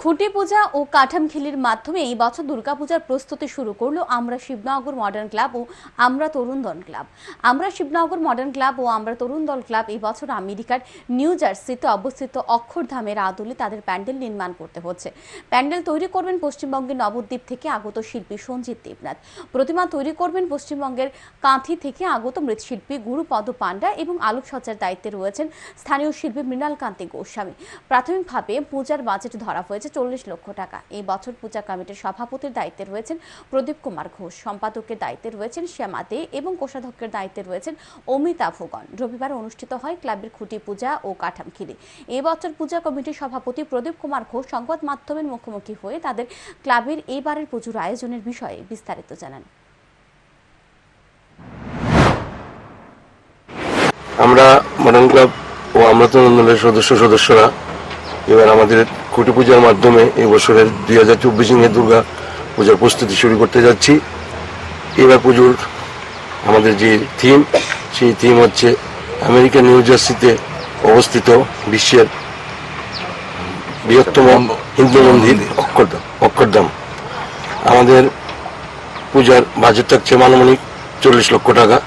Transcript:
খুঁটি পূজা ও কাঠামখিলির মাধ্যমে এই বছর দুর্গাপূজার প্রস্তুতি শুরু করলো আমরা শিবনগর মডার্ন ক্লাব ও আমরা তরুণ দল ক্লাব। আমরা শিবনগর মডার্ন ক্লাব ও আমরা তরুণ দল ক্লাব এই বছর আমেরিকার নিউ জার্সিতে অবস্থিত অক্ষরধামের আদলে তাদের প্যান্ডেল নির্মাণ করতে হচ্ছে। প্যান্ডেল তৈরি করবেন পশ্চিমবঙ্গের নবদ্বীপ থেকে আগত শিল্পী সঞ্জিত দেবনাথ। প্রতিমা তৈরি করবেন পশ্চিমবঙ্গের কাঁথি থেকে আগত মৃৎশিল্পী গুরুপদ পান্ডা এবং আলোকসজ্জার দায়িত্বে রয়েছেন স্থানীয় শিল্পী মৃণালকান্তি গোস্বামী। প্রাথমিকভাবে পূজার বাজেট ধরা হয়েছে 40 লক্ষ টাকা। এই বছর পূজা কমিটির সভাপতির দায়িত্বে রয়েছেন প্রদীপ কুমার ঘোষ, সম্পাদকের দায়িত্বে রয়েছেন শ্যামা দে এবং কোষাধ্যক্ষের দায়িত্বে রয়েছেন অমিতাভ গণ। রবিবার অনুষ্ঠিত হয় ক্লাবের খুঁটি পূজা ও কাঠামখিলি। এই বছর পূজা কমিটির সভাপতি প্রদীপ কুমার ঘোষ সংবাদ মাধ্যমের মুখোমুখি হয়ে তাদের ক্লাবের এইবারের পুজোর আয়োজনের বিষয়ে বিস্তারিত জানান। আমরা মডার্ন ক্লাব ও আমরা তরুণ দলের সদস্যরা এবার আমাদের খুঁটি পূজার মাধ্যমে এই বছরের 2024 দুর্গা পূজার প্রস্তুতি শুরু করতে যাচ্ছি। এবার পুজোর আমাদের যে থিম, সেই থিম হচ্ছে আমেরিকার নিউ জার্সিতে অবস্থিত বিশ্বের বৃহত্তম হিন্দু মন্দির অক্ষরধাম। আমাদের পূজার বাজেট থাকছে আনুমানিক 40 লক্ষ টাকা।